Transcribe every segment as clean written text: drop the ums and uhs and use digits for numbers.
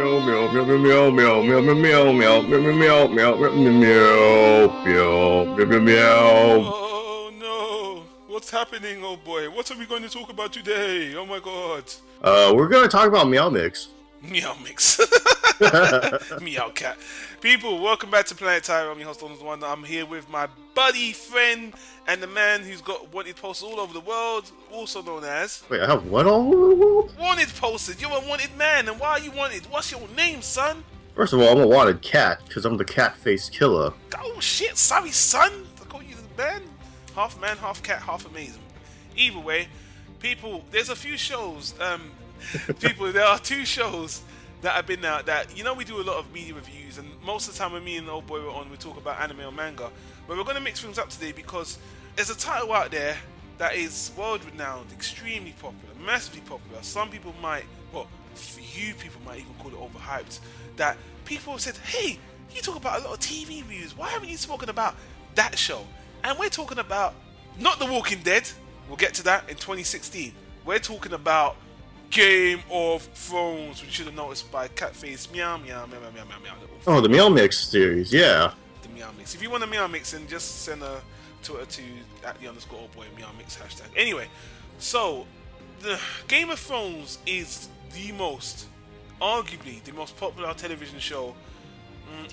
Meow meow meow meow meow meow meow meow meow meow meow meow meow meow meow meow. Oh no! What's happening, oh boy? What are we going to talk about today? Oh my god! We're gonna talk about Meow Mix. Meow mix. Meow cat. People, welcome back to Planet Tyro. I'm your host, Donald One. I'm here with my buddy, friend, and the man who's got wanted posters all over the world, also known as Wait, I have what all over the world? Wanted Posters. You're a wanted man, and why are you wanted? What's your name, son? First of all, I'm a wanted cat because I'm the Katface killer. Oh shit, sorry, son. I call you the man, half cat, half amazing. Either way, people, there's a few shows. People, there are two shows that have been out that, we do a lot of media reviews, and most of the time when me and the old boy were on, we talk about anime or manga. But we're going to mix things up today because there's a title out there that is world renowned, extremely popular, massively popular. Some people might, well, few people might even call it overhyped. That people have said, hey, you talk about a lot of TV reviews, why haven't you spoken about that show? And we're talking about not The Walking Dead, we'll get to that in 2016. We're talking about Game of Thrones, which you should have noticed by Catface Meow Meow Meow Meow Meow Meow. Oh, the Meow Mix series, yeah. The Meow Mix. If you want a Meow Mix, then just send a Twitter to @the_oldboy Meow Mix hashtag. Anyway, so the Game of Thrones is arguably the most popular television show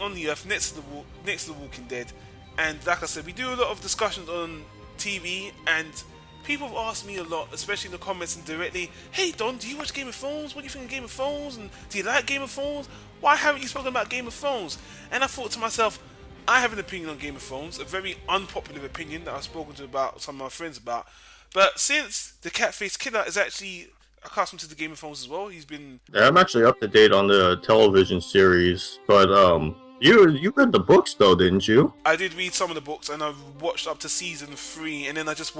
on the earth, next to the Walking Dead. And like I said, we do a lot of discussions on TV, and people have asked me a lot, especially in the comments and directly, hey Don, do you watch Game of Thrones? What do you think of Game of Thrones? And do you like Game of Thrones? Why haven't you spoken about Game of Thrones? And I thought to myself, I have an opinion on Game of Thrones, a very unpopular opinion that I've spoken to about some of my friends about. But since the Catface Killer is actually accustomed to the Game of Thrones as well, he's been... Yeah, I'm actually up to date on the television series, but you read the books though, didn't you? I did read some of the books, and I watched up to season 3, and then I just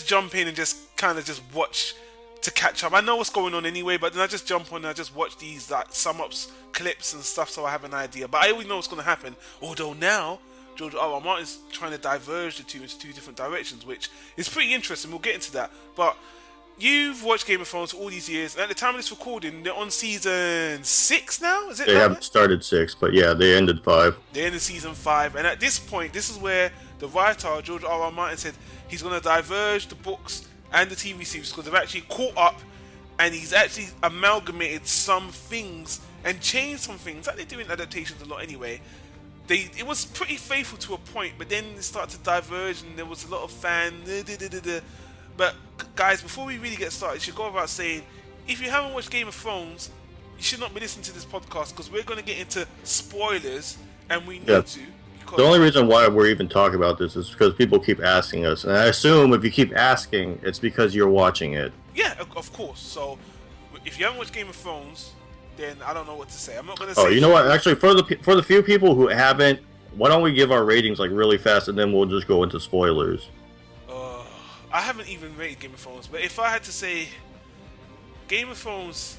jump in and just kind of just watch to catch up. I know what's going on anyway, but then I just jump on and I just watch these like sum-ups, clips and stuff, so I have an idea. But I always know what's going to happen, although now George R.R. Martin's trying to diverge the two into two different directions, which is pretty interesting. We'll get into that. But you've watched Game of Thrones all these years, and at the time of this recording, they're on season 6 now? Is it? They haven't started 6, but yeah, they ended 5. They're in season 5, and at this point, this is where the writer, George R.R. Martin, said he's going to diverge the books and the TV series because they've actually caught up, and he's actually amalgamated some things and changed some things. Like they do in adaptations a lot anyway. It was pretty faithful to a point, but then it started to diverge, and there was a lot of But guys, before we really get started, you should go about saying, if you haven't watched Game of Thrones, you should not be listening to this podcast because we're going to get into spoilers, and we need to. The only reason why we're even talking about this is because people keep asking us, and I assume if you keep asking, it's because you're watching it. Yeah, of course. So if you haven't watched Game of Thrones, then I don't know what to say. I'm not going to say. Oh, you know what? Actually, for the few people who haven't, why don't we give our ratings like really fast, and then we'll just go into spoilers. I haven't even rated Game of Thrones, but if I had to say Game of Thrones,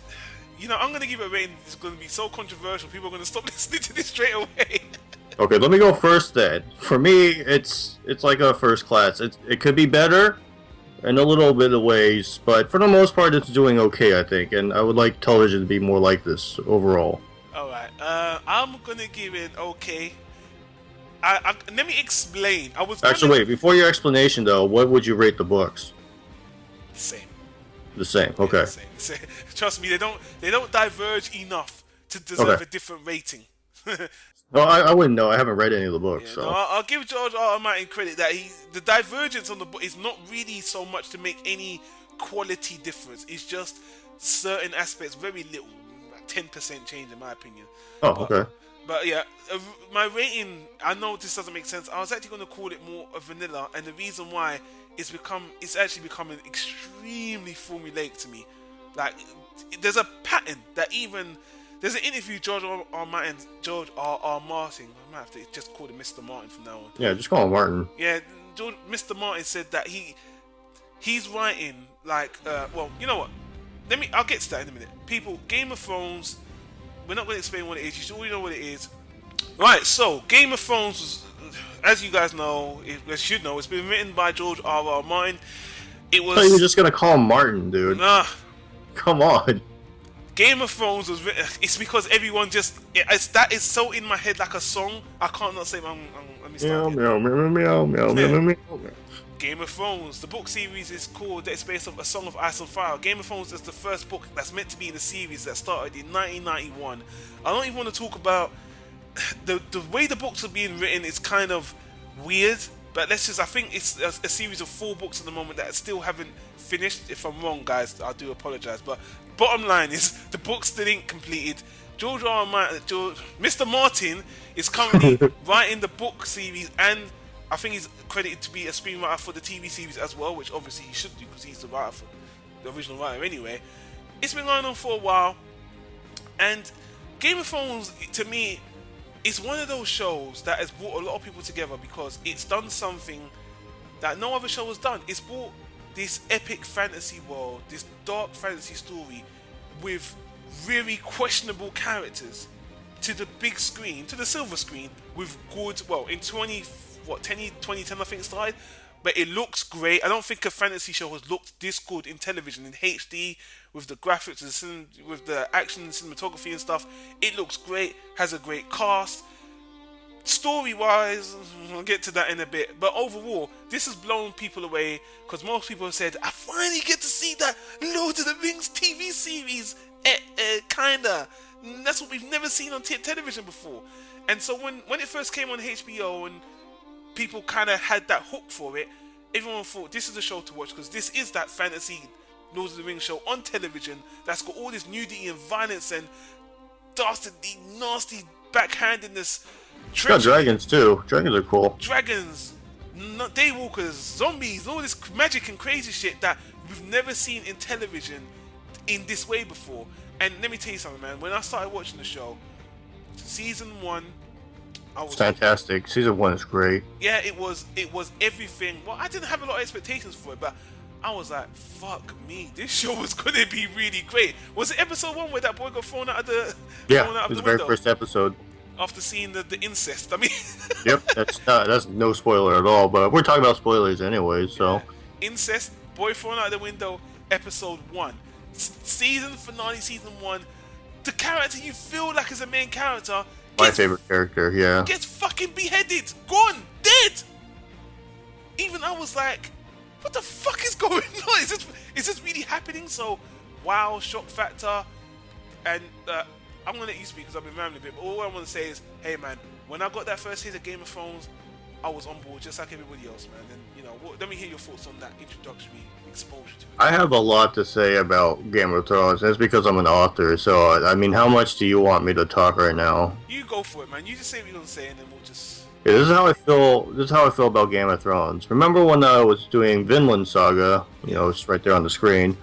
I'm going to give it a rating that's going to be so controversial, people are going to stop listening to this straight away. Okay, let me go first then. For me, it's like a first class. It could be better in a little bit of ways, but for the most part, it's doing okay, I think. And I would like television to be more like this overall. Alright, I'm going to give it okay. Let me explain. Wait, before your explanation though, what would you rate the books? Same. The same, okay. Yeah, same. Trust me, they don't diverge enough to deserve a different rating. Well, I wouldn't know. I haven't read any of the books. Yeah, so. No, I'll give George R. R. Martin credit that the divergence on the book is not really so much to make any quality difference. It's just certain aspects, very little, like 10% change in my opinion. Okay. But yeah, my rating, I know this doesn't make sense. I was actually going to call it more a vanilla, and the reason why it's actually becoming extremely formulaic to me. Like, there's a pattern that there's an interview George R. R. Martin. I might have to just call him Mr. Martin from now on. Yeah, just call him Martin. Yeah, Mr. Martin said that he's writing like, well, you know what? I'll get to that in a minute. People, Game of Thrones. We're not going to explain what it is. You should already know what it is. Right, so Game of Thrones was, as you guys know, you should know, it's been written by George R. R. Martin. It was. I thought you were just going to call him Martin, dude. Nah. Come on. Game of Thrones was. It's because everyone just. That is so in my head like a song. I can't not say. Let me Meow, start meow, meow, meow, meow, meow, meow, meow. Game of Thrones. The book series is called It's based on A Song of Ice and Fire. Game of Thrones is the first book that's meant to be in the series that started in 1991. I don't even want to talk about the way the books are being written. It's kind of weird, but I think it's a series of 4 books at the moment that still haven't finished. If I'm wrong, guys, I do apologize. But bottom line is the book's still ain't completed. Mr. Martin is currently writing the book series, and I think he's credited to be a screenwriter for the TV series as well, which obviously he should do because he's the writer for the original writer anyway. It's been going on for a while, and Game of Thrones, to me, is one of those shows that has brought a lot of people together because it's done something that no other show has done. It's brought this epic fantasy world, this dark fantasy story with really questionable characters to the big screen, to the silver screen, with good, well, in 2010 I think it started, but it looks great. I don't think a fantasy show has looked this good in television, in HD, with the graphics, with the action and cinematography and stuff. It looks great, has a great cast. Story-wise, I'll get to that in a bit, but overall, this has blown people away, because most people have said, I finally get to see that Lord of the Rings TV series, kinda. That's what we've never seen on television before. And so when it first came on HBO and people kind of had that hook for it, everyone thought this is a show to watch because this is that fantasy Lord of the Rings show on television that's got all this nudity and violence and dastardly, nasty backhandedness. It's got dragons too. Dragons are cool. Dragons, daywalkers, zombies, all this magic and crazy shit that we've never seen in television in this way before. And let me tell you something, man. When I started watching the show, season 1, It's fantastic. Season 1 is great. Yeah, it was everything. Well, I didn't have a lot of expectations for it, but I was like, fuck me, this show was gonna be really great. Was it episode 1 where that boy got thrown out of the it was the very first episode. After seeing the incest, I mean. Yep, that's no spoiler at all, but we're talking about spoilers anyway, so. Yeah. Incest, boy thrown out the window, episode 1. Season finale, season 1. The character you feel like is a main character. My favorite character, yeah. Gets fucking beheaded, gone, dead. Even I was like, what the fuck is going on? Is this really happening? So, wow, shock factor. And I'm gonna let you speak because I've been rambling a bit. But all I want to say is, hey man, when I got that first hit of Game of Thrones, I was on board just like everybody else, man. And let me hear your thoughts on that introductory exposure to it. I have a lot to say about Game of Thrones. That's because I'm an author. So I mean, how much do you want me to talk right now? You go for it, man. You just say what you're gonna say, and then we'll just. Yeah, this is how I feel. This is how I feel about Game of Thrones. Remember when I was doing Vinland Saga? It's right there on the screen.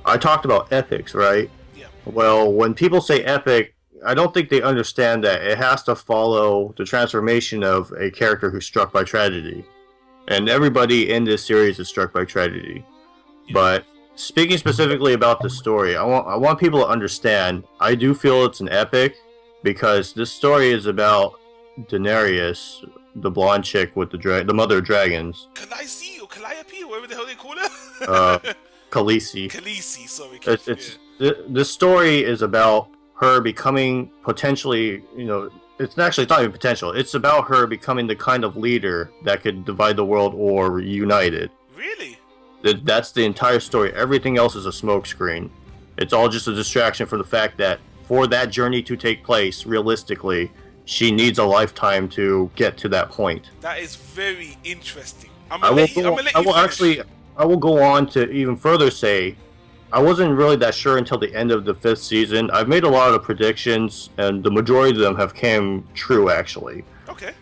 I talked about epics, right? Yeah. Well, when people say epic, I don't think they understand that it has to follow the transformation of a character who's struck by tragedy. And everybody in this series is struck by tragedy. Yeah. But speaking specifically about the story, I want people to understand, I do feel it's an epic because this story is about Daenerys, the blonde chick with the mother of dragons. Khaleesi or Calliope, or whatever the hell they call her. Khaleesi. Khaleesi, sorry. This story is about her becoming potentially, it's not even potential. It's about her becoming the kind of leader that could divide the world or unite it. Really? That's the entire story. Everything else is a smokescreen. It's all just a distraction for the fact that for that journey to take place, realistically, she needs a lifetime to get to that point. That is very interesting. I will go on to even further say, I wasn't really that sure until the end of the 5th season. I've made a lot of predictions, and the majority of them have came true, actually. Okay.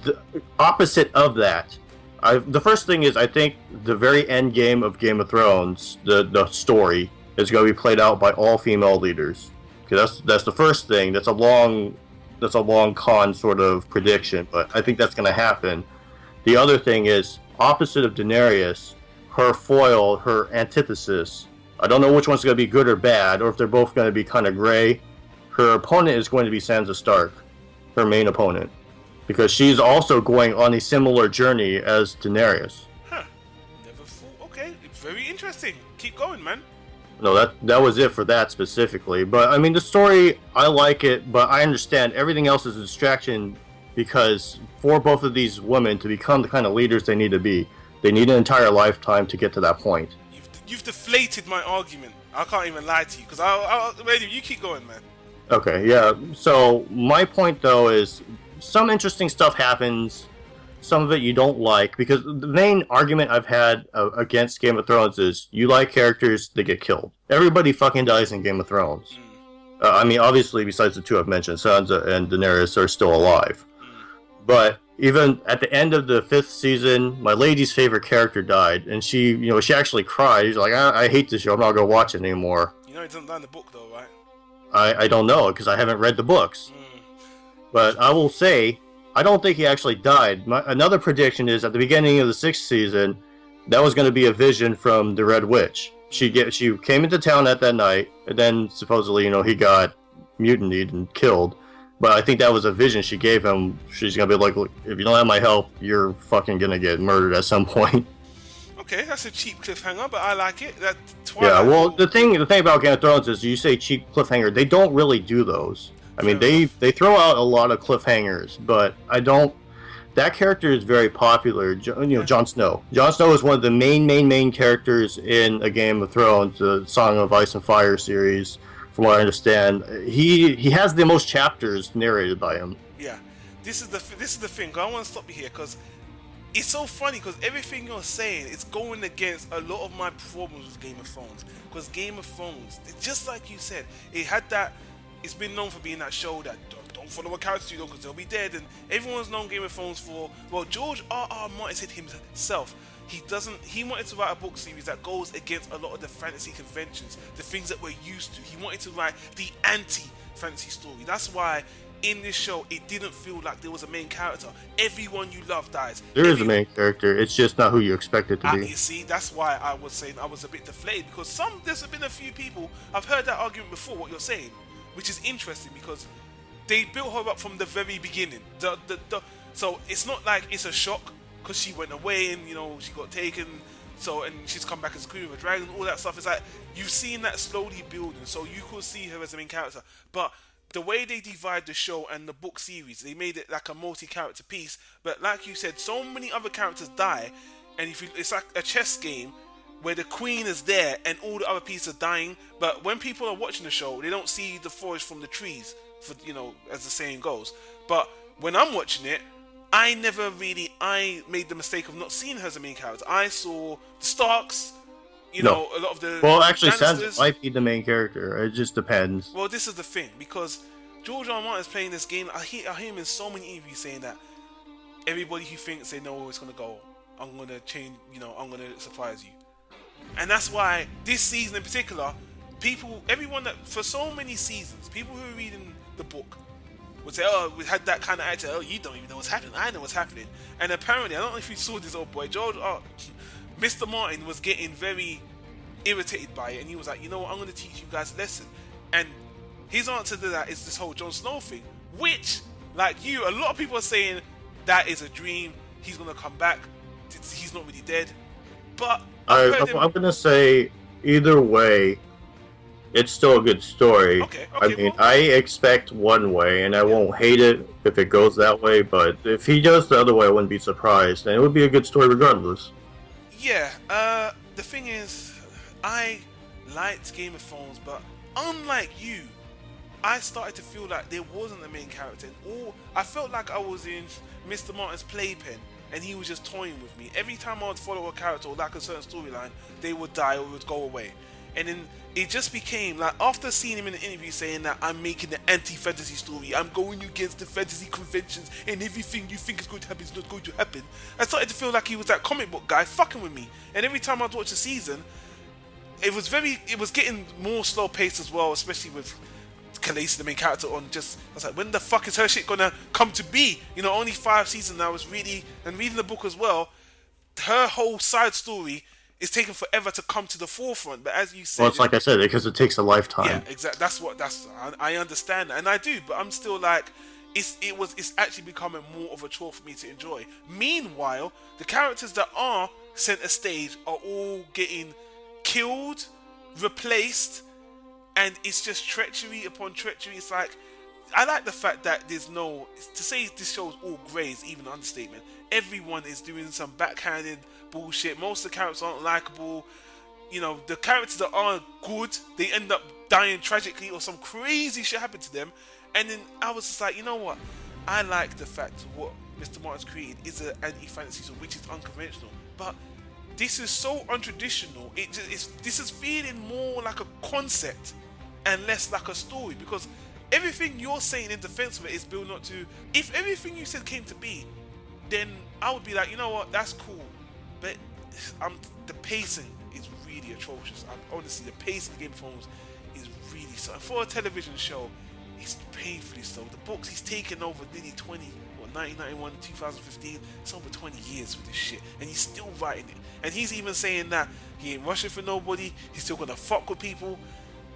The opposite of that, the first thing is I think the very end game of Game of Thrones, the story, is going to be played out by all female leaders. Because that's the first thing. That's a long con sort of prediction, but I think that's going to happen. The other thing is, opposite of Daenerys, her foil, her antithesis, I don't know which one's going to be good or bad, or if they're both going to be kind of gray. Her opponent is going to be Sansa Stark, her main opponent, because she's also going on a similar journey as Daenerys. Huh. Never thought. Okay, very interesting. Keep going, man. No, that was it for that specifically. But I mean, the story, I like it, but I understand everything else is a distraction because for both of these women to become the kind of leaders they need to be, they need an entire lifetime to get to that point. You've deflated my argument. I can't even lie to you because I'll ready. You keep going, man. Okay, yeah. So my point though is some interesting stuff happens. Some of it you don't like because the main argument I've had against Game of Thrones is you like characters that get killed. Everybody fucking dies in Game of Thrones. I mean, obviously, besides the two I've mentioned, Sansa and Daenerys are still alive. But even at the end of the 5th season, my lady's favorite character died, and she actually cried. She's like, I hate this show. I'm not gonna watch it anymore. You know, it doesn't die in the book, though, right? I don't know because I haven't read the books. But I will say, I don't think he actually died. Another prediction is at the beginning of the 6th season, that was going to be a vision from the Red Witch. She came into town at that night, and then supposedly, he got mutinied and killed. But I think that was a vision she gave him. She's going to be like, look, if you don't have my help, you're fucking going to get murdered at some point. Okay, that's a cheap cliffhanger, but I like it. Yeah, well, the thing about Game of Thrones is you say cheap cliffhanger, they don't really do those. I mean, they throw out a lot of cliffhangers, but I don't. That character is very popular. Jon Snow. Jon Snow is one of the main characters in A Game of Thrones, the Song of Ice and Fire series. From what I understand, he has the most chapters narrated by him. Yeah, this is the thing. I want to stop you here because it's so funny because everything you're saying is going against a lot of my problems with Game of Thrones. Because Game of Thrones, just like you said, it had that. It's been known for being that show that don't follow a character you don't because they'll be dead, and everyone's known Game of Thrones for. Well, George R.R. Martin said himself he wanted to write a book series that goes against a lot of the fantasy conventions, the things that we're used to. He wanted to write the anti-fantasy story. That's why in this show it didn't feel like there was a main character. Everyone you love dies. There is a main character, it's just not who you expect it to be. You see, that's why I was saying I was a bit deflated because there's been a few people, I've heard that argument before, what you're saying, which is interesting because they built her up from the very beginning. So it's not like it's a shock because she went away and she got taken. So and she's come back as Queen of a Dragon, all that stuff. It's like you've seen that slowly building, so you could see her as a main character. But the way they divide the show and the book series, they made it like a multi-character piece. But like you said, so many other characters die, and it's like a chess game where the queen is there and all the other pieces are dying. But when people are watching the show, they don't see the forest from the trees, as the saying goes. But when I'm watching it, I made the mistake of not seeing her as a main character. I saw the Starks, a lot of the. Well, actually, Sansa might be the main character. It just depends. Well, this is the thing because George R. R. Martin is playing this game. I hear him in so many interviews saying that everybody who thinks they know where it's gonna go, I'm gonna change. I'm gonna surprise you. And that's why this season in particular, everyone that for so many seasons, people who are reading the book would say, "Oh, we had that kind of attitude. Oh, you don't even know what's happening. I know what's happening." And apparently, I don't know if you saw this old boy, Mr. Martin was getting very irritated by it, and he was like, "You know what? I'm going to teach you guys a lesson." And his answer to that is this whole Jon Snow thing, which, like you, a lot of people are saying that is a dream. He's going to come back. He's not really dead, but I'm going to say either way, it's still a good story. Okay, I mean, I expect one way, and I won't hate it if it goes that way, but if he goes the other way, I wouldn't be surprised, and it would be a good story regardless. Yeah, the thing is, I liked Game of Thrones, but unlike you, I started to feel like there wasn't a main character, and I felt like I was in Mr. Martin's playpen, and he was just toying with me. Every time I would follow a character or like a certain storyline, they would die or would go away. And then it just became like, after seeing him in an interview saying that I'm making the anti-fantasy story, I'm going against the fantasy conventions, and everything you think is going to happen is not going to happen, I started to feel like he was that comic book guy fucking with me. And every time I'd watch a season, it was getting more slow paced as well, especially with Khaleesi, the main character, I was like, when the fuck is her shit gonna come to be? Only 5 seasons now. And reading the book as well, her whole side story is taking forever to come to the forefront. But as you said, well, it's like I said, because it takes a lifetime. Yeah, exactly. I understand that, and I do, but I'm still like, it's actually becoming more of a chore for me to enjoy. Meanwhile, the characters that are center stage are all getting killed, replaced, and it's just treachery upon treachery. It's like, I like the fact that there's no, to say this show is all grey is even an understatement. Everyone is doing some backhanded bullshit. Most of the characters aren't likable. You know, the characters that are good, they end up dying tragically or some crazy shit happened to them. And then I was just like, you know what? I like the fact what Mr. Martin's created is an anti-fantasy zone, which is unconventional. But this is so untraditional. This is feeling more like a concept and less like a story, because everything you're saying in defense of it is building up to. If everything you said came to be, then I would be like, you know what, that's cool. But the pacing is really atrocious. Honestly, the pacing of Game of Thrones is really so. For a television show, it's painfully so. The books, he's taken over nearly 1991, 2015, it's over 20 years with this shit, and he's still writing it. And he's even saying that he ain't rushing for nobody, he's still gonna fuck with people.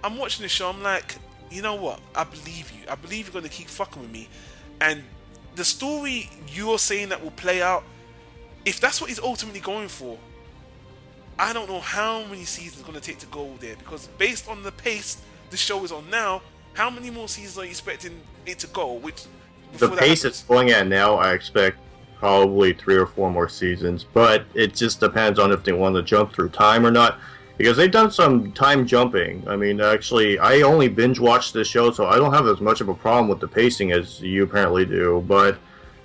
I'm watching this show, I'm like, you know what? I believe you. I believe you're gonna keep fucking with me. And the story you're saying that will play out, if that's what he's ultimately going for, I don't know how many seasons it's gonna take to go there. Because based on the pace the show is on now, how many more seasons are you expecting it to go? Which the pace it's going at now, I expect probably 3 or 4 more seasons. But it just depends on if they want to jump through time or not. Because they've done some time jumping. I mean, actually, I only binge watched this show, so I don't have as much of a problem with the pacing as you apparently do. But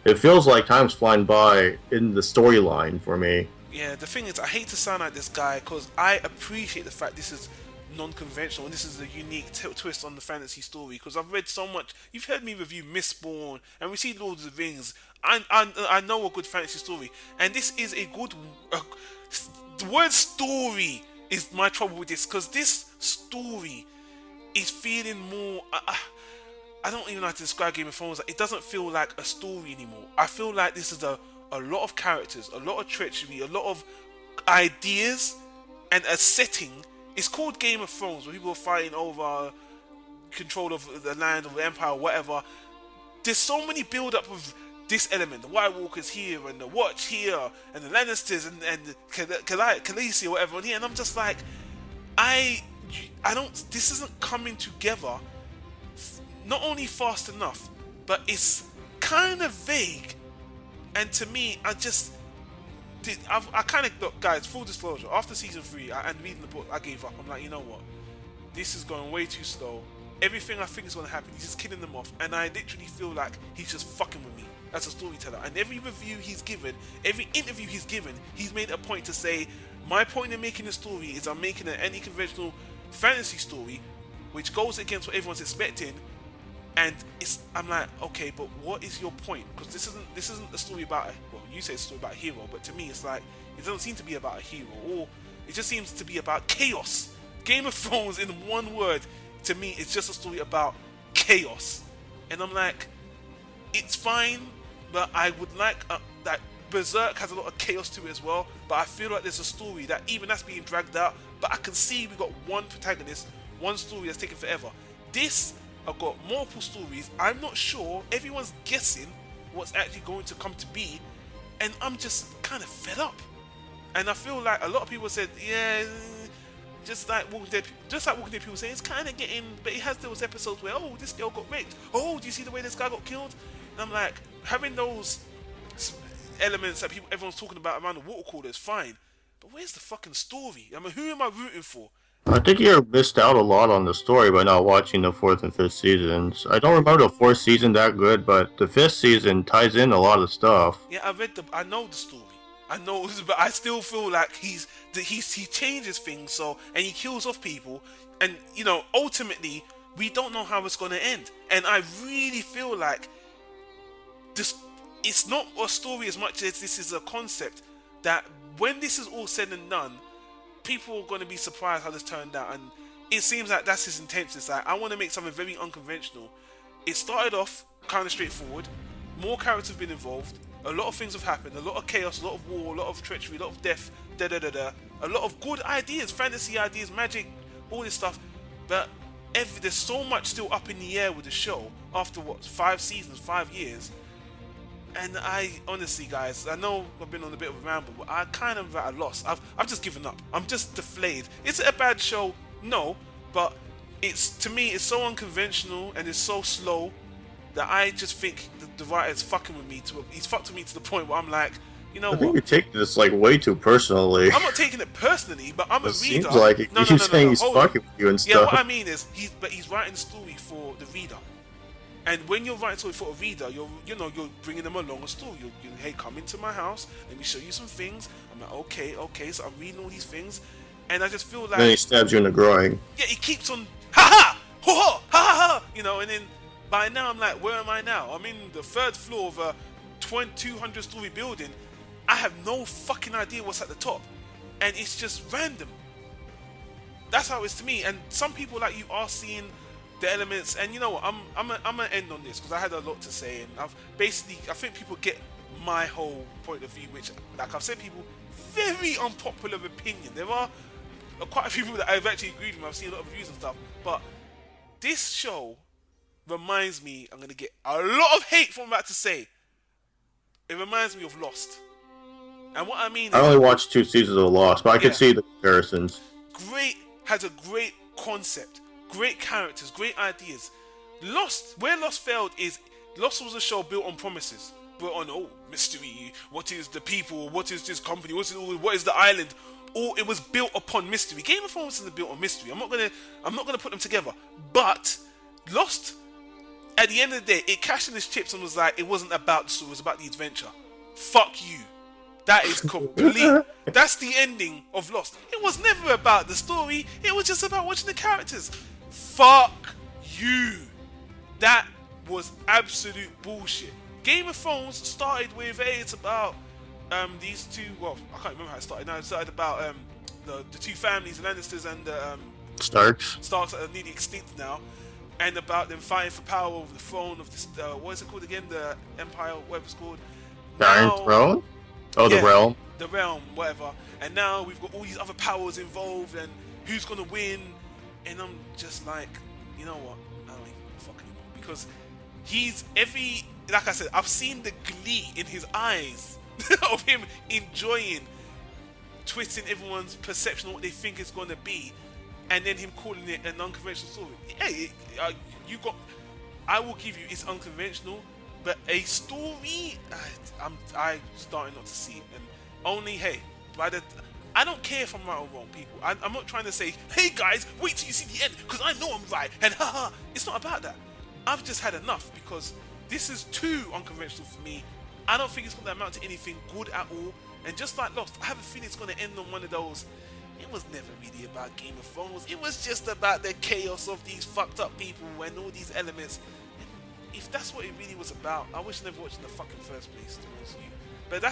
it feels like time's flying by in the storyline for me. Yeah, the thing is, I hate to sound like this guy, because I appreciate the fact this is non-conventional and this is a unique twist on the fantasy story, because I've read so much. You've heard me review Mistborn, and we see Lord of the Rings. I know a good fantasy story, and this is a good the word story is my trouble with this, because this story is feeling more I don't even know how to describe Game of Thrones. It doesn't feel like a story anymore. I feel like this is a lot of characters, a lot of treachery, a lot of ideas, and a setting. It's called Game of Thrones, where people are fighting over control of the land, of the empire, whatever. There's so many build up of this element. The White Walkers here, and the Watch here, and the Lannisters, and Khaleesi or whatever here. And I'm just like, I don't. This isn't coming together. Not only fast enough, but it's kind of vague. And to me, I kind of, look, guys, full disclosure, after season 3 and reading the book, I gave up. I'm like, you know what, this is going way too slow. Everything I think is going to happen, he's just killing them off, and I literally feel like he's just fucking with me as a storyteller. And every review he's given, every interview he's given, he's made a point to say, my point in making the story is I'm making an anti-conventional fantasy story which goes against what everyone's expecting. And I'm like, okay, but what is your point? Because this isn't a story about well, you say it's a story about a hero, but to me it's like, it doesn't seem to be about a hero, or it just seems to be about chaos. Game of Thrones, in one word, to me, it's just a story about chaos. And I'm like, it's fine, but I would like that Berserk has a lot of chaos to it as well. But I feel like there's a story that even that's being dragged out. But I can see we got one protagonist, one story that's taken forever. This, I've got multiple stories. I'm not sure. Everyone's guessing what's actually going to come to be, and I'm just kind of fed up. And I feel like a lot of people said, yeah, just like Walking Dead people say, it's kind of getting, but it has those episodes where, oh, this girl got raped. Oh, do you see the way this guy got killed? And I'm like, having those elements that everyone's talking about around the water cooler is fine, but where's the fucking story? I mean, who am I rooting for? I think you missed out a lot on the story by not watching the 4th and 5th seasons. I don't remember the 4th season that good, but the 5th season ties in a lot of stuff. Yeah, I know the story. I know, but I still feel like he changes things, so, and he kills off people, and you know, ultimately we don't know how it's gonna end. And I really feel like this, it's not a story as much as this is a concept that when this is all said and done, people are going to be surprised how this turned out. And it seems like that's his intention. It's like, I want to make something very unconventional. It started off kind of straightforward. More characters have been involved. A lot of things have happened. A lot of chaos, a lot of war, a lot of treachery, a lot of death, a lot of good ideas, fantasy ideas, magic, all this stuff. But there's so much still up in the air with the show after 5 seasons, 5 years. And I honestly, guys, I know I've been on a bit of a ramble, but I kind of at a loss. I've just given up. I'm just deflated. Is it a bad show? No, but to me it's so unconventional and it's so slow that I just think the writer's fucking with me. He's fucked with me to the point where I'm like, you know I think what? you take this like way too personally. I'm not taking it personally, but I'm a It reader. seems like it. No, You're saying he's hold on. fucking with you and Yeah, stuff. what I mean is he's writing the story for the reader. And when you're writing a story for a reader, you're bringing them along a story. Hey, come into my house. Let me show you some things. I'm like, okay. So I'm reading all these things, and I just feel like Then he stabs you in the groin. yeah, he keeps on ha ha, and then by now I'm like, where am I now? I'm in the third floor of a 200-story building. I have no fucking idea what's at the top, and it's just random. That's how it is to me. And some people like you are seeing the elements, and you know what? I'm gonna end on this because I had a lot to say, and I think people get my whole point of view, which, like I've said, people very unpopular opinion. There are quite a few people that I've actually agreed with. I've seen a lot of reviews and stuff, but this show reminds me. I'm gonna get a lot of hate from what I'm about to say. It reminds me of Lost, and what I mean is, I only watched 2 seasons of Lost, but I could see the comparisons. has a great concept, great characters, great ideas. Where Lost failed is Lost was a show built on promises, built on mystery. What is the people? What is this company? What is the island? It was built upon mystery. Game of Thrones isn't built on mystery. I'm not gonna put them together. But Lost, at the end of the day, it cashed in its chips and was like, it wasn't about the story, it was about the adventure. Fuck you. That is complete. That's the ending of Lost. It was never about the story. It was just about watching the characters. Fuck you. That was absolute bullshit. Game of Thrones started with, hey, it's about these two. Well, I can't remember how it started. Now it started about the two families, the Lannisters and the Starks. Starks that are nearly extinct now, and about them fighting for power over the throne of this. What is it called again? The Empire, whatever it's called. Iron Throne. Oh, Yeah, the realm. The realm, whatever. And now we've got all these other powers involved, and who's gonna win? And I'm just like, you know what? I don't even fuck anymore because like I said, I've seen the glee in his eyes of him enjoying twisting everyone's perception of what they think it's gonna be, and then him calling it an unconventional story. Hey, I will give you it's unconventional. But a story, I'm starting not to see it, and only I don't care if I'm right or wrong, people. I'm not trying to say, hey guys, wait till you see the end, because I know I'm right, and haha. It's not about that. I've just had enough because this is too unconventional for me. I don't think it's going to amount to anything good at all. And just like Lost, I have a feeling it's going to end on one of those. It was never really about Game of Thrones. It was just about the chaos of these fucked up people and all these elements. If that's what it really was about, I wish I never watched in the fucking first place, to be honest with you. But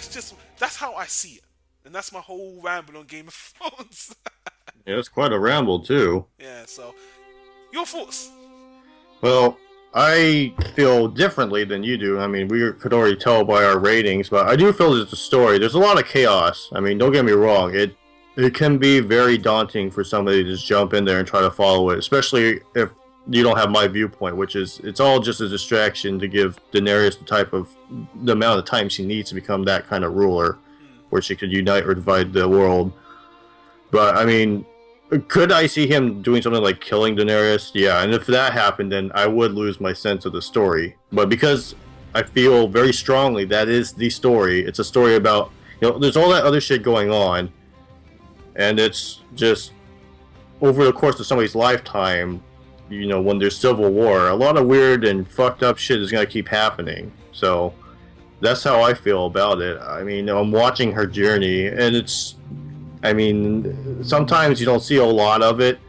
that's how I see it. And that's my whole ramble on Game of Thrones. Yeah, it's quite a ramble too. Yeah, so your thoughts? Well, I feel differently than you do. I mean, we could already tell by our ratings, but I do feel there's a story. There's a lot of chaos. I mean, don't get me wrong. It can be very daunting for somebody to just jump in there and try to follow it, especially if you don't have my viewpoint, which is it's all just a distraction to give Daenerys the amount of time she needs to become that kind of ruler, where she could unite or divide the world. But I mean, could I see him doing something like killing Daenerys? Yeah, and if that happened, then I would lose my sense of the story. But because I feel very strongly that is the story, it's a story about, there's all that other shit going on, and it's just over the course of somebody's lifetime. When there's civil war, a lot of weird and fucked up shit is going to keep happening. So that's how I feel about it. I mean, I'm watching her journey, and sometimes you don't see a lot of it,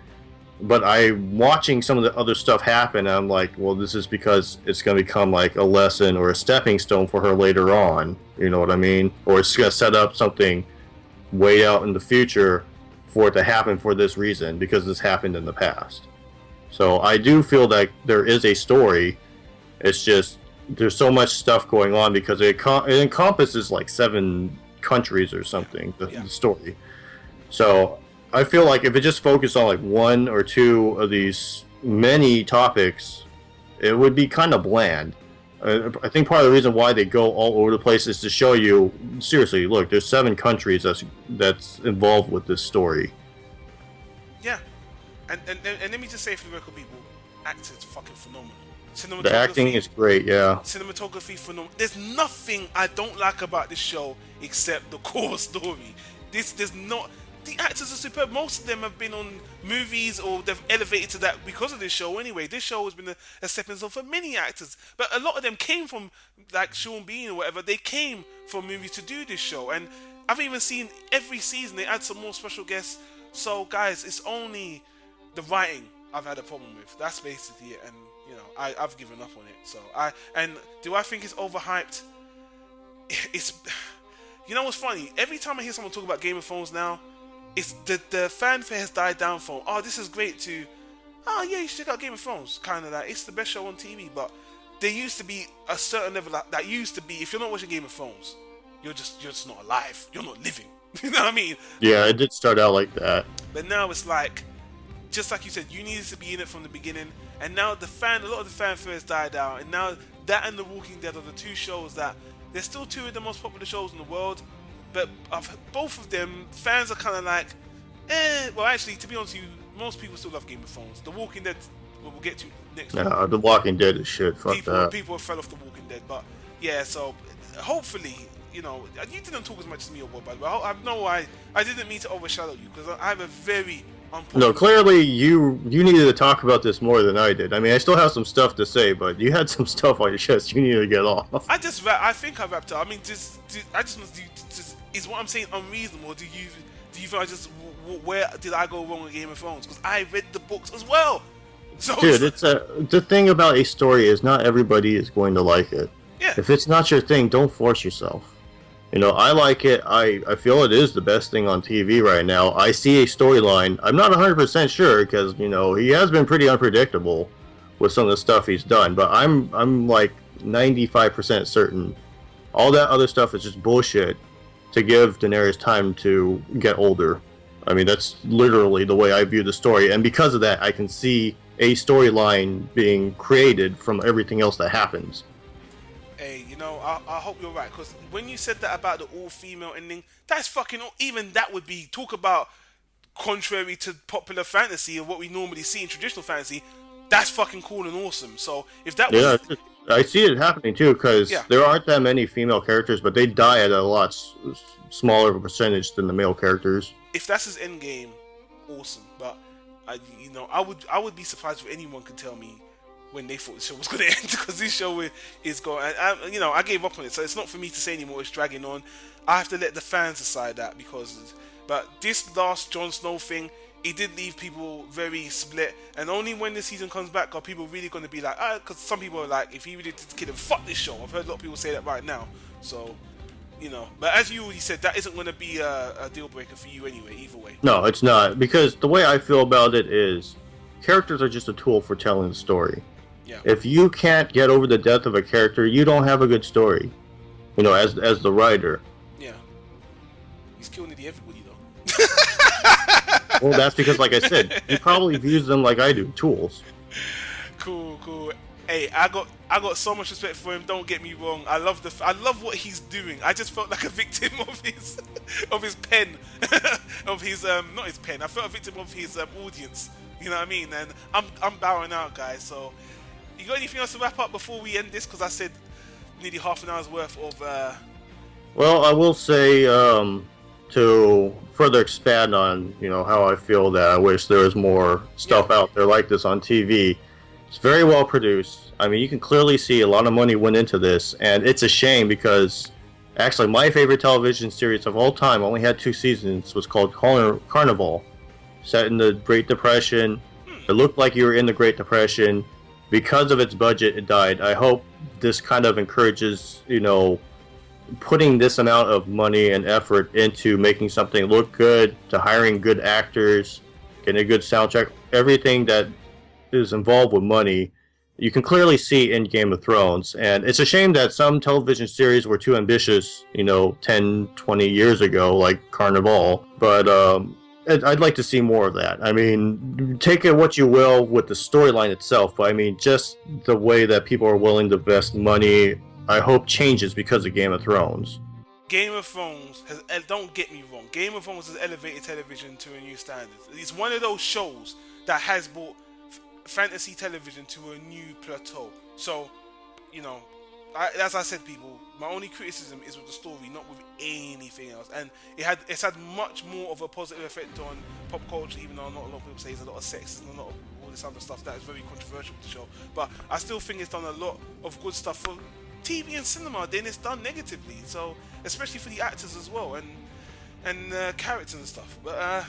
but I'm watching some of the other stuff happen, and I'm like, well, this is because it's going to become like a lesson or a stepping stone for her later on. You know what I mean? Or it's going to set up something way out in the future for it to happen for this reason, because this happened in the past. So I do feel that there is a story. It's just there's so much stuff going on because it encompasses like 7 countries or something, the story. So I feel like if it just focused on like 1 or 2 of these many topics, it would be kind of bland. I think part of the reason why they go all over the place is to show you, seriously, look, there's 7 countries that's involved with this story. Yeah. And let me just say for the record, people, actors fucking phenomenal. The acting is great, yeah. Cinematography phenomenal. There's nothing I don't like about this show except the core story. There's not. The actors are superb. Most of them have been on movies or they've elevated to that because of this show anyway. This show has been a stepping stone for many actors. But a lot of them came from, like Sean Bean or whatever, they came from movies to do this show. And I've even seen every season they add some more special guests. So guys, it's only the writing I've had a problem with. That's basically it. And you know, I've given up on it. So do I think it's overhyped? It's, you know what's funny? Every time I hear someone talk about Game of Thrones now, it's the fanfare has died down from, oh, this is great, to, oh yeah, you should check out Game of Thrones. Kind of like, it's the best show on TV. But there used to be a certain level that used to be, if you're not watching Game of Thrones, you're just not alive. You're not living. You know what I mean? Yeah, it did start out like that. But now it's like, just like you said, you needed to be in it from the beginning. And now a lot of the fanfare has died out. And now that and The Walking Dead are the two shows that, they're still two of the most popular shows in the world. But of both of them, fans are kind of like, well, actually, to be honest with you, most people still love Game of Thrones. The Walking Dead, we'll get to next week. No, The Walking Dead is shit. Fuck that. People have fell off The Walking Dead. But yeah, so hopefully, you know, you didn't talk as much as me or what, but I didn't mean to overshadow you because I have a very No, clearly you needed to talk about this more than I did. I mean, I still have some stuff to say, but you had some stuff on your chest you needed to get off. I think I wrapped up. I mean, is what I'm saying unreasonable? Do you think where did I go wrong with Game of Thrones? Because I read the books as well. So dude, the thing about a story is not everybody is going to like it. Yeah. If it's not your thing, don't force yourself. You know, I like it. I feel it is the best thing on TV right now. I see a storyline. I'm not 100% sure because, you know, he has been pretty unpredictable with some of the stuff he's done. But I'm like 95% certain all that other stuff is just bullshit to give Daenerys time to get older. I mean, that's literally the way I view the story. And because of that, I can see a storyline being created from everything else that happens. Hey, you know, I hope you're right, because when you said that about the all-female ending, that's fucking, even that would be, talk about contrary to popular fantasy and what we normally see in traditional fantasy, that's fucking cool and awesome. So if that was... Yeah, I see it happening too, because there aren't that many female characters, but they die at a lot smaller of a percentage than the male characters. If that's his end game, awesome. But I would be surprised if anyone could tell me when they thought the show was going to end, because this show is going. I gave up on it, so it's not for me to say anymore. It's dragging on. I have to let the fans decide that, but this last Jon Snow thing, it did leave people very split, and only when the season comes back are people really going to be like, because some people are like, if he really did kill him, fuck this show. I've heard a lot of people say that right now. So, but as you already said, that isn't going to be a deal breaker for you anyway, either way. No, it's not, because the way I feel about it is characters are just a tool for telling the story. Yeah. If you can't get over the death of a character, you don't have a good story. As the writer. Yeah. He's killing nearly everybody though. Well, that's because, like I said, he probably views them like I do, tools. Cool. Hey, I got so much respect for him. Don't get me wrong. I love what he's doing. I just felt like a victim of his pen, of his not his pen. I felt a victim of his audience. You know what I mean? And I'm bowing out, guys. So, you got anything else to wrap up before we end this? Because I said nearly half an hour's worth of. Well, I will say to further expand on how I feel that I wish there was more stuff out there like this on TV. It's very well produced. I mean, you can clearly see a lot of money went into this, and it's a shame because actually my favorite television series of all time only had 2 seasons. Was called Carnival, set in the Great Depression. It looked like you were in the Great Depression. Because of its budget, it died. I hope this kind of encourages, putting this amount of money and effort into making something look good, to hiring good actors, getting a good soundtrack, everything that is involved with money, you can clearly see in Game of Thrones. And it's a shame that some television series were too ambitious, 10, 20 years ago, like Carnival. But I'd like to see more of that. I mean, take it what you will with the storyline itself, but I mean, just the way that people are willing to invest money, I hope changes because of Game of Thrones. Game of Thrones has, don't get me wrong, Game of Thrones has elevated television to a new standard. It's one of those shows that has brought fantasy television to a new plateau. So, you know, as I said, people, my only criticism is with the story, not with anything else. And it's had much more of a positive effect on pop culture, even though not a lot of people say there's a lot of sexism and a lot of all this other stuff that is very controversial with the show. But I still think it's done a lot of good stuff for TV and cinema. Then it's done negatively, so especially for the actors as well and characters and stuff. But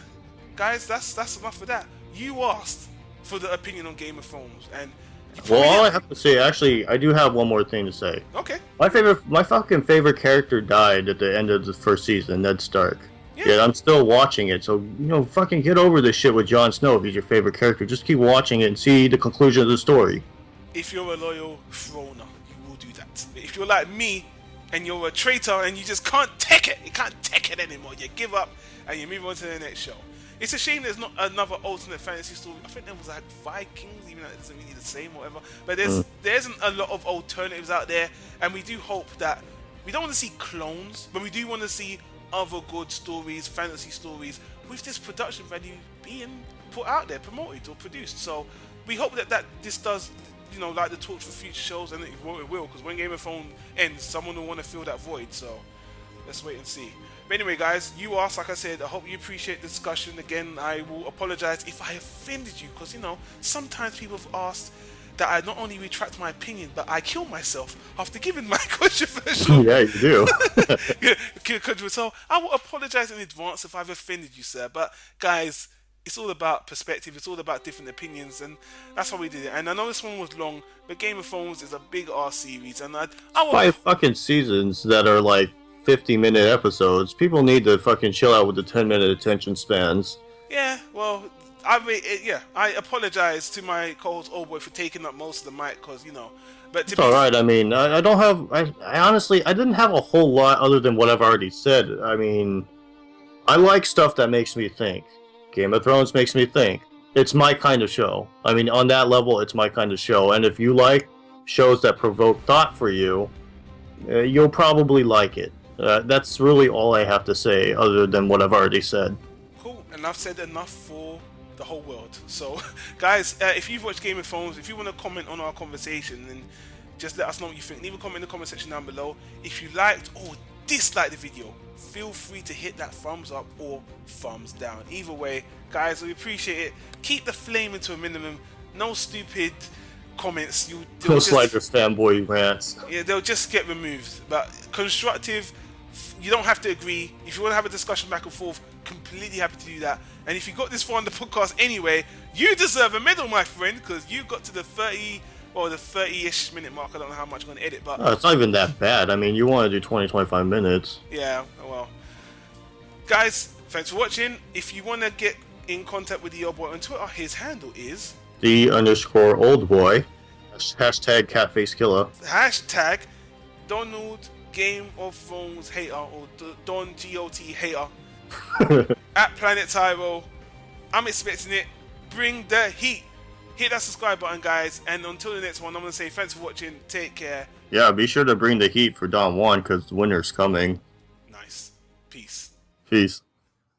guys, that's enough for that. You asked for the opinion on Game of Thrones, and well, all I have to say, actually, I do have one more thing to say. Okay. My fucking favorite character died at the end of the first season, Ned Stark. Yeah, I'm still watching it, so, fucking get over this shit with Jon Snow if he's your favorite character. Just keep watching it and see the conclusion of the story. If you're a loyal Throner, you will do that. If you're like me, and you're a traitor, and you just can't take it anymore, you give up, and you move on to the next show. It's a shame there's not another alternate fantasy story. I think there was like Vikings, even though it isn't really the same, whatever. But there isn't a lot of alternatives out there, and we do hope that we don't want to see clones, but we do want to see other good stories, fantasy stories, with this production value being put out there, promoted or produced. So we hope that this does, like the torch for future shows, and it will, because when Game of Thrones ends, someone will want to fill that void. So let's wait and see. But anyway, guys, you asked, like I said, I hope you appreciate the discussion. Again, I will apologize if I offended you, because, sometimes people have asked that I not only retract my opinion, but I kill myself after giving my controversial... Yeah, you do. So I will apologize in advance if I've offended you, sir. But, guys, it's all about perspective. It's all about different opinions, and that's how we did it. And I know this one was long, but Game of Thrones is a big ass series, and I will... 5 fucking seasons that are like 50-minute episodes. People need to fucking chill out with the 10-minute attention spans. Yeah, well, I apologize to my co-host Old Boy for taking up most of the mic, because, but it's alright. I mean, I don't have... I honestly, I didn't have a whole lot other than what I've already said. I mean, I like stuff that makes me think. Game of Thrones makes me think. It's my kind of show. I mean, on that level, it's my kind of show. And if you like shows that provoke thought for you, you'll probably like it. That's really all I have to say, other than what I've already said. Cool, and I've said enough for the whole world. So, guys, if you've watched Game of Thrones, if you want to comment on our conversation, then just let us know what you think. Leave a comment in the comment section down below. If you liked or disliked the video, feel free to hit that thumbs up or thumbs down. Either way, guys, we appreciate it. Keep the flame to a minimum. No stupid comments. No slider fanboy rants. Yeah, they'll just get removed. But constructive, you don't have to agree. If you want to have a discussion back and forth, completely happy to do that. And if you got this far on the podcast anyway, you deserve a medal, my friend, because you got to the 30-ish minute mark. I don't know how much I'm going to edit, but... it's not even that bad. I mean, you want to do 20-25 minutes. Yeah, well. Guys, thanks for watching. If you want to get in contact with the old boy on Twitter, his handle is... _oldboy. Hashtag catfacekiller. Hashtag Donald Game of Thrones hater, or Don GOT hater. At Planet Tyro. I'm expecting it. Bring the heat. Hit that subscribe button, guys. And until the next one, I'm going to say thanks for watching. Take care. Yeah, be sure to bring the heat for Don 1, because the winter's coming. Nice. Peace. Peace.